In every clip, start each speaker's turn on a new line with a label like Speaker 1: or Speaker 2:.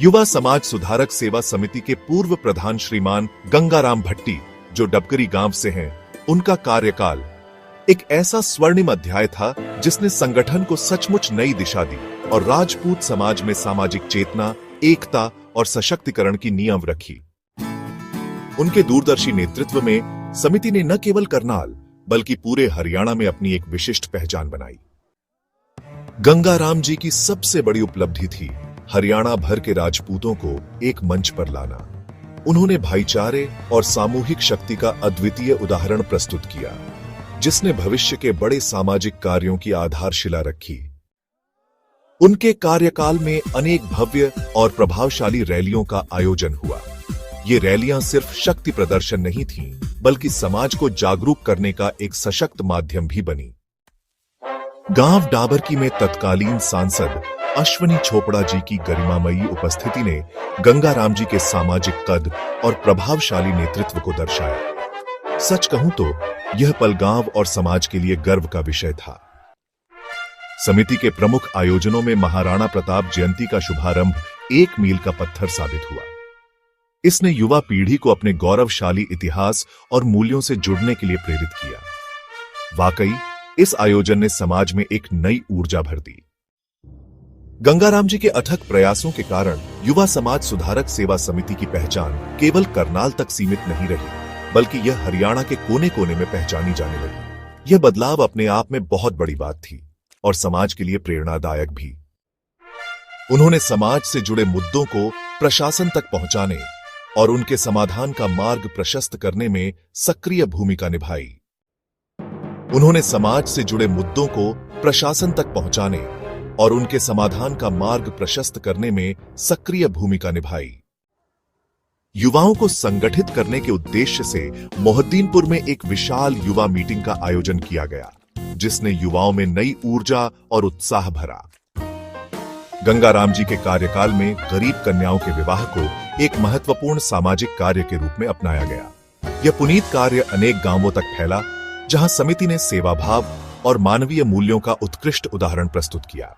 Speaker 1: युवा समाज सुधारक सेवा समिति के पूर्व प्रधान श्रीमान गंगाराम भट्टी, जो डबकरी गांव से हैं, उनका कार्यकाल एक ऐसा स्वर्णिम अध्याय था जिसने संगठन को सचमुच नई दिशा दी और राजपूत समाज में सामाजिक चेतना, एकता और सशक्तिकरण की नींव रखी। उनके दूरदर्शी नेतृत्व में समिति ने न केवल करनाल बल्कि पूरे हरियाणा में अपनी एक विशिष्ट पहचान बनाई। गंगाराम जी की सबसे बड़ी उपलब्धि थी हरियाणा भर के राजपूतों को एक मंच पर लाना। उन्होंने भाईचारे और सामूहिक शक्ति का अद्वितीय उदाहरण प्रस्तुत किया, जिसने भविष्य के बड़े सामाजिक कार्यों की आधारशिला रखी। उनके कार्यकाल में अनेक भव्य और प्रभावशाली रैलियों का आयोजन हुआ। ये रैलियां सिर्फ शक्ति प्रदर्शन नहीं थीं, बल्कि समाज को जागरूक करने का एक सशक्त माध्यम भी बनी। गांव डाबरकी में तत्कालीन सांसद अश्वनी चोपड़ा जी की गरिमामयी उपस्थिति ने गंगाराम जी के सामाजिक कद और प्रभावशाली नेतृत्व को दर्शाया। सच कहूं तो यह पल गांव और समाज के लिए गर्व का विषय था। समिति के प्रमुख आयोजनों में महाराणा प्रताप जयंती का शुभारंभ एक मील का पत्थर साबित हुआ। इसने युवा पीढ़ी को अपने गौरवशाली इतिहास और मूल्यों से जुड़ने के लिए प्रेरित किया। वाकई इस आयोजन ने समाज में एक नई ऊर्जा भर दी। गंगाराम जी के अथक प्रयासों के कारण युवा समाज सुधारक सेवा समिति की पहचान केवल करनाल तक सीमित नहीं रही, बल्कि यह हरियाणा के कोने कोने में पहचानी जाने लगी। यह बदलाव अपने आप में बहुत बड़ी बात थी और समाज के लिए प्रेरणादायक भी। उन्होंने समाज से जुड़े मुद्दों को प्रशासन तक पहुंचाने और उनके समाधान का मार्ग प्रशस्त करने में सक्रिय भूमिका निभाई। उन्होंने समाज से जुड़े मुद्दों को प्रशासन तक पहुंचाने और उनके समाधान का मार्ग प्रशस्त करने में सक्रिय भूमिका निभाई। युवाओं को संगठित करने के उद्देश्य से मोहद्दीनपुर में एक विशाल युवा मीटिंग का आयोजन किया गया, जिसने युवाओं में नई ऊर्जा और उत्साह भरा। गंगाराम जी के कार्यकाल में गरीब कन्याओं के विवाह को एक महत्वपूर्ण सामाजिक कार्य के रूप में अपनाया गया। यह पुनीत कार्य अनेक गांवों तक फैला, जहां समिति ने सेवा भाव और मानवीय मूल्यों का उत्कृष्ट उदाहरण प्रस्तुत किया।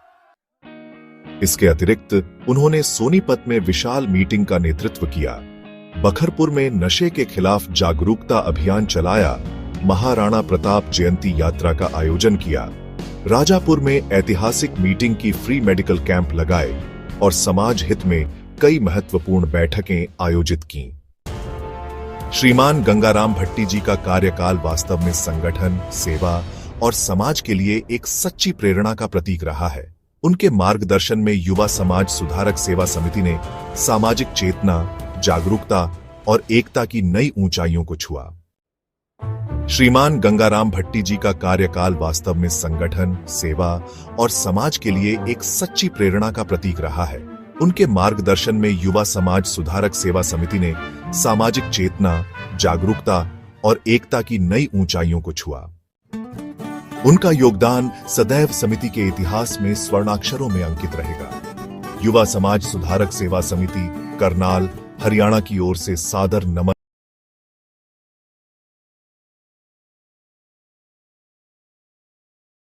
Speaker 1: इसके अतिरिक्त उन्होंने सोनीपत में विशाल मीटिंग का नेतृत्व किया, बखरपुर में नशे के खिलाफ जागरूकता अभियान चलाया, महाराणा प्रताप जयंती यात्रा का आयोजन किया, राजापुर में ऐतिहासिक मीटिंग की फ्री मेडिकल कैंप लगाए और समाज हित में कई महत्वपूर्ण बैठकें आयोजित की। श्रीमान गंगाराम भट्टी जी का कार्यकाल वास्तव में संगठन, सेवा और समाज के लिए एक सच्ची प्रेरणा का प्रतीक रहा है। उनके मार्गदर्शन में युवा समाज सुधारक सेवा समिति ने सामाजिक चेतना, जागरूकता और एकता की नई ऊंचाइयों को छुआ। श्रीमान गंगाराम भट्टी जी का कार्यकाल वास्तव में संगठन, सेवा और समाज के लिए एक सच्ची प्रेरणा का प्रतीक रहा है। उनके मार्गदर्शन में युवा समाज सुधारक सेवा समिति ने सामाजिक चेतना, जागरूकता और एकता की नई ऊंचाइयों को छुआ। उनका योगदान सदैव समिति के इतिहास में स्वर्णाक्षरों में अंकित रहेगा। युवा समाज सुधारक सेवा समिति, करनाल, हरियाणा की ओर से सादर नमन।